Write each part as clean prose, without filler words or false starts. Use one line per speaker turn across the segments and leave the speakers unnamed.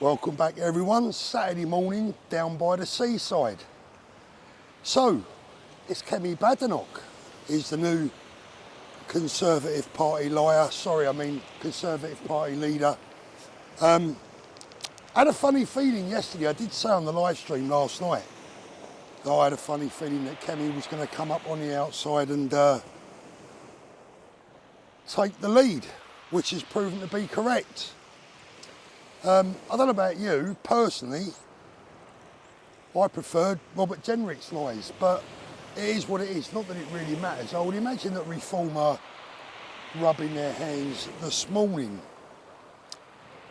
Welcome back everyone, Saturday morning down by the seaside. So, it's Kemi Badenoch, he's the new Conservative Party Conservative Party leader. I had a funny feeling yesterday, I did say on the live stream last night, that I had a funny feeling that Kemi was going to come up on the outside and take the lead, which has proven to be correct. I don't know about you, personally, I preferred Robert Jenrick's lies, but it is what it is, not that it really matters. I would imagine that Reform are rubbing their hands this morning,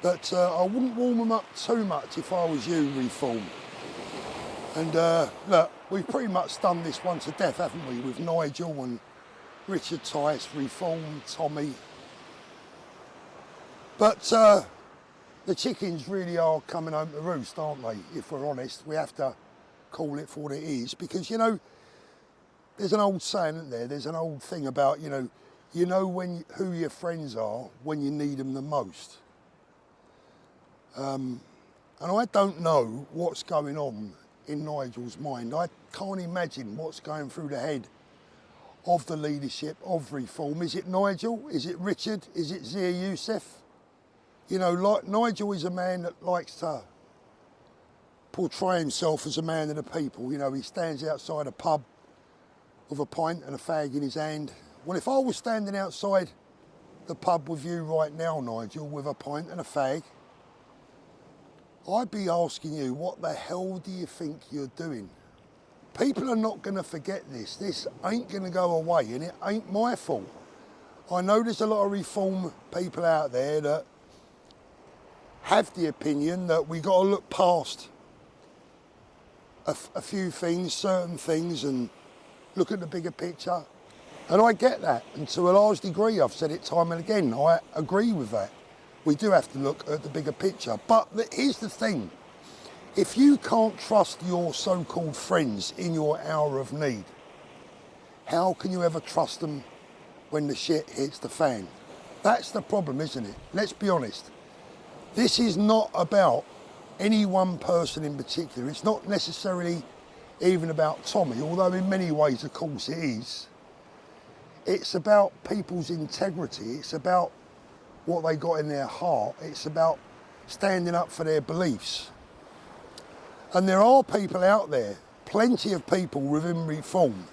but I wouldn't warm them up too much if I was you, Reform. And look, we've pretty much done this one to death, haven't we, with Nigel and Richard Tice, Reform, Tommy. But the chickens really are coming home to roost, aren't they? If we're honest, we have to call it for what it is, because, you know, there's an old saying, isn't there? There's an old thing about, you know who your friends are when you need them the most. And I don't know what's going on in Nigel's mind. I can't imagine what's going through the head of the leadership of Reform. Is it Nigel? Is it Richard? Is it Zia Youssef? You know, like Nigel is a man that likes to portray himself as a man of the people. You know, he stands outside a pub with a pint and a fag in his hand. Well, if I was standing outside the pub with you right now, Nigel, with a pint and a fag, I'd be asking you, what the hell do you think you're doing? People are not going to forget this. This ain't going to go away, and it ain't my fault. I know there's a lot of Reform people out there that have the opinion that we got to look past a few things, certain things, and look at the bigger picture. And I get that, and to a large degree, I've said it time and again, I agree with that. We do have to look at the bigger picture. But here's the thing. If you can't trust your so-called friends in your hour of need, how can you ever trust them when the shit hits the fan? That's the problem, isn't it? Let's be honest. This is not about any one person in particular. It's not necessarily even about Tommy, although in many ways, of course, it is. It's about people's integrity. It's about what they got in their heart. It's about standing up for their beliefs. And there are people out there, plenty of people within Reform,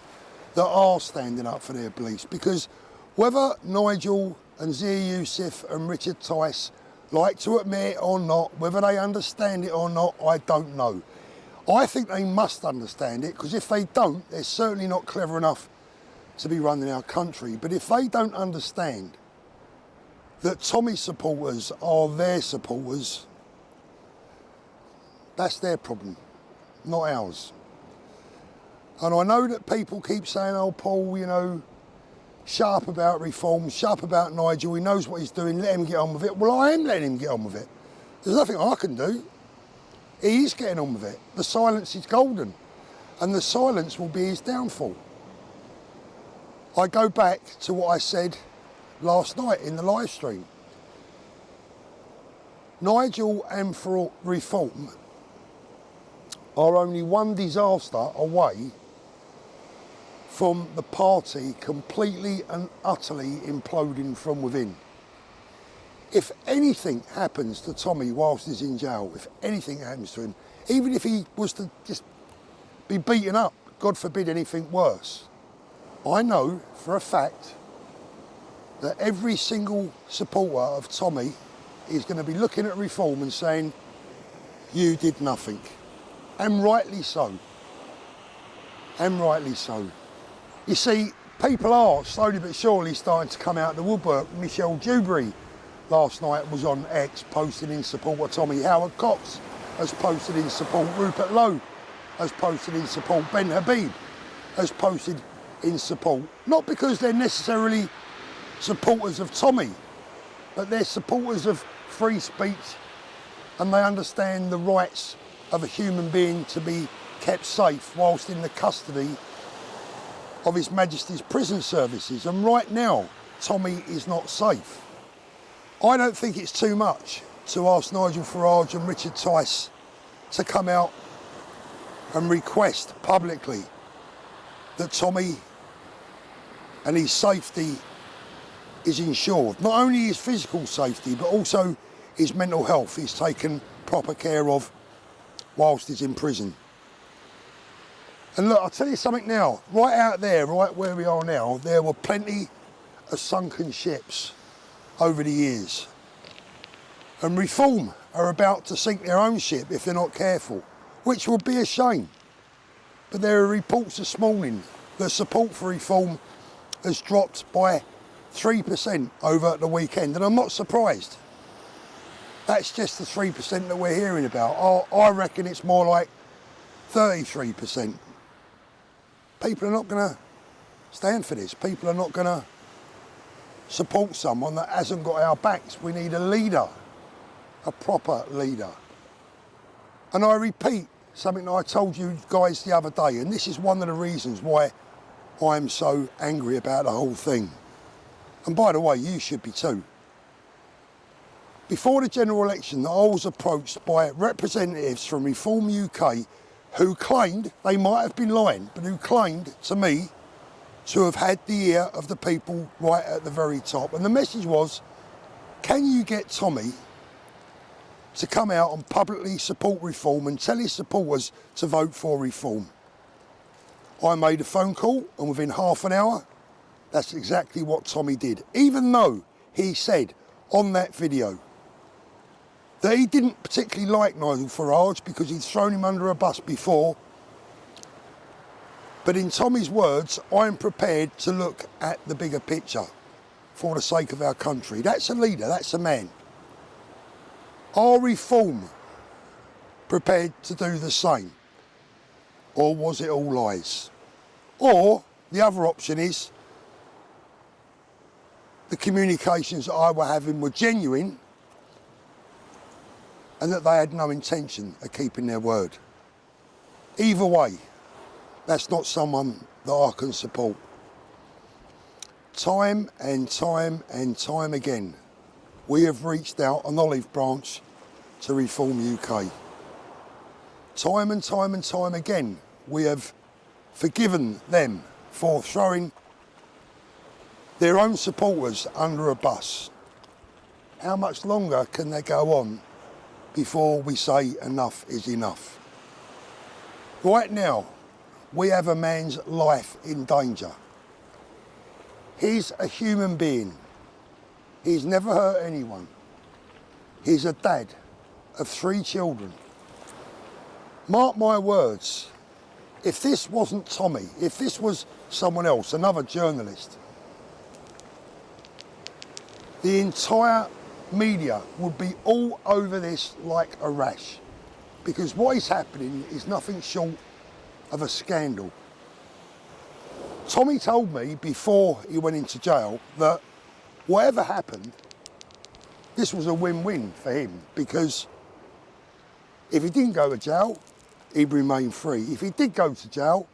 that are standing up for their beliefs. Because whether Nigel and Zia Youssef and Richard Tice like to admit it or not, whether they understand it or not, I don't know. I think they must understand it, because if they don't, they're certainly not clever enough to be running our country. But if they don't understand that Tommy's supporters are their supporters, that's their problem, not ours. And I know that people keep saying, oh, Paul, you know, shut up about Reform, shut up about Nigel, he knows what he's doing, let him get on with it. Well, I am letting him get on with it. There's nothing I can do. He is getting on with it. The silence is golden, and the silence will be his downfall. I go back to what I said last night in the live stream. Nigel and Reform are only one disaster away from the party completely and utterly imploding from within. If anything happens to Tommy whilst he's in jail, if anything happens to him, even if he was to just be beaten up, God forbid anything worse, I know for a fact that every single supporter of Tommy is going to be looking at Reform and saying, you did nothing. And rightly so. And rightly so. You see, people are slowly but surely starting to come out of the woodwork. Michelle Dewberry last night was on X posting in support of Tommy. Howard Cox has posted in support. Rupert Lowe has posted in support. Ben Habib has posted in support. Not because they're necessarily supporters of Tommy, but they're supporters of free speech, and they understand the rights of a human being to be kept safe whilst in the custody of His Majesty's prison services. And right now, Tommy is not safe. I don't think it's too much to ask Nigel Farage and Richard Tice to come out and request publicly that Tommy and his safety is ensured. Not only his physical safety, but also his mental health is taken proper care of whilst he's in prison. And look, I'll tell you something now, right out there, right where we are now, there were plenty of sunken ships over the years. And Reform are about to sink their own ship if they're not careful, which would be a shame. But there are reports this morning that support for Reform has dropped by 3% over the weekend, and I'm not surprised. That's just the 3% that we're hearing about. I reckon it's more like 33%. People are not going to stand for this. People are not going to support someone that hasn't got our backs. We need a leader, a proper leader. And I repeat something that I told you guys the other day, and this is one of the reasons why I'm so angry about the whole thing. And by the way, you should be too. Before the general election, I was approached by representatives from Reform UK who claimed, they might have been lying, but who claimed to me to have had the ear of the people right at the very top. And the message was, can you get Tommy to come out and publicly support Reform and tell his supporters to vote for Reform? I made a phone call, and within half an hour, that's exactly what Tommy did. Even though he said on that video that he didn't particularly like Nigel Farage because he'd thrown him under a bus before. But in Tommy's words, I'm prepared to look at the bigger picture for the sake of our country. That's a leader, that's a man. Are Reform prepared to do the same? Or was it all lies? Or the other option is the communications that I were having were genuine and that they had no intention of keeping their word. Either way, that's not someone that I can support. Time and time and time again, we have reached out an olive branch to Reform UK. Time and time and time again, we have forgiven them for throwing their own supporters under a bus. How much longer can they go on before we say enough is enough? Right now, we have a man's life in danger. He's a human being. He's never hurt anyone. He's a dad of 3 children. Mark my words, if this wasn't Tommy, if this was someone else, another journalist, the entire media would be all over this like a rash, because what is happening is nothing short of a scandal. Tommy told me before he went into jail that whatever happened, this was a win-win for him, because if he didn't go to jail, he'd remain free. If he did go to jail,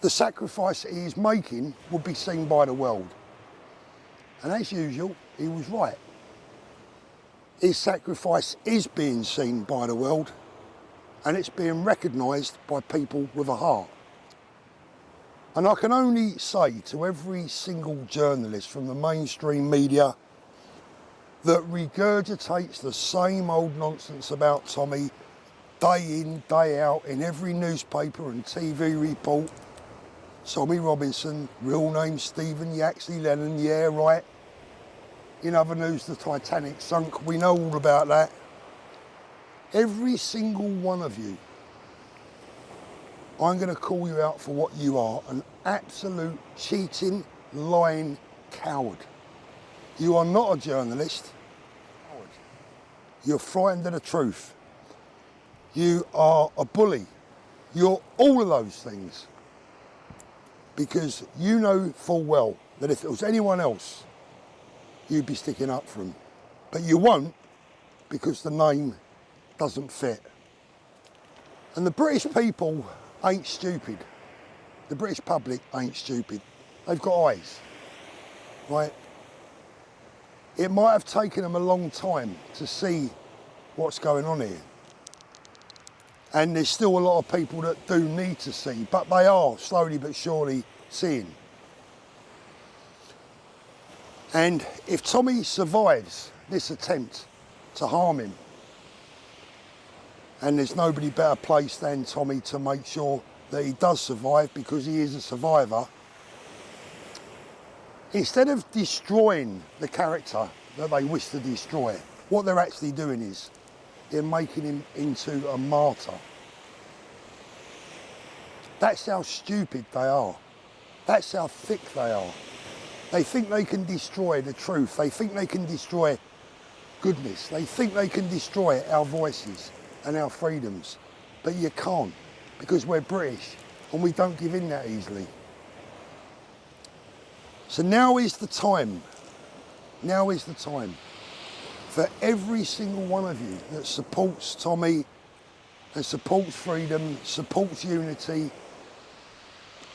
the sacrifice he is making would be seen by the world. And as usual, he was right. His sacrifice is being seen by the world, and it's being recognised by people with a heart. And I can only say to every single journalist from the mainstream media that regurgitates the same old nonsense about Tommy day in, day out, in every newspaper and TV report, Tommy Robinson, real name Stephen Yaxley Lennon, yeah, right. In other news, the Titanic sunk, we know all about that. Every single one of you, I'm going to call you out for what you are, an absolute cheating, lying coward. You are not a journalist. You're frightened of the truth. You are a bully. You're all of those things. Because you know full well that if it was anyone else, you'd be sticking up for them. But you won't, because the name doesn't fit. And the British people ain't stupid. The British public ain't stupid. They've got eyes, right? It might have taken them a long time to see what's going on here. And there's still a lot of people that do need to see, but they are slowly but surely seeing. And if Tommy survives this attempt to harm him, and there's nobody better placed than Tommy to make sure that he does survive, because he is a survivor, instead of destroying the character that they wish to destroy, what they're actually doing is they're making him into a martyr. That's how stupid they are. That's how thick they are. They think they can destroy the truth. They think they can destroy goodness. They think they can destroy our voices and our freedoms. But you can't, because we're British and we don't give in that easily. So now is the time. Now is the time for every single one of you that supports Tommy and supports freedom, supports unity,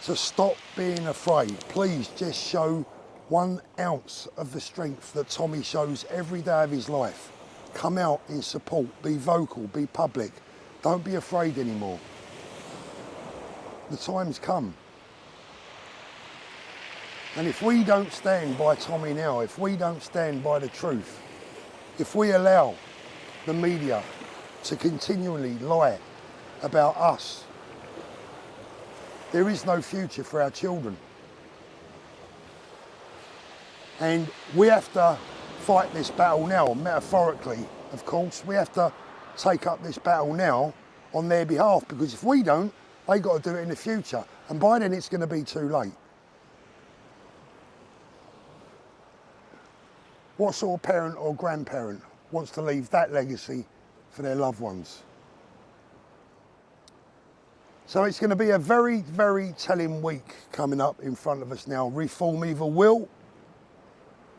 to stop being afraid. Please just show 1 ounce of the strength that Tommy shows every day of his life. Come out in support, be vocal, be public. Don't be afraid anymore. The time's come. And if we don't stand by Tommy now, if we don't stand by the truth, if we allow the media to continually lie about us, there is no future for our children. And we have to fight this battle now, metaphorically, of course. We have to take up this battle now on their behalf, because if we don't, they got to do it in the future. And by then it's going to be too late. What sort of parent or grandparent wants to leave that legacy for their loved ones? So it's going to be a very, very telling week coming up in front of us now. Reform either will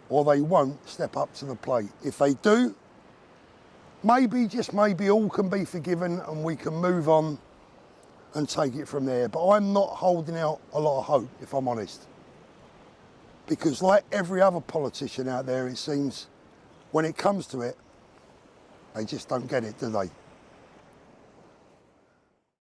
or they won't step up to the plate. If they do, maybe, just maybe, all can be forgiven and we can move on and take it from there. But I'm not holding out a lot of hope, if I'm honest. Because like every other politician out there, it seems, when it comes to it, they just don't get it, do they?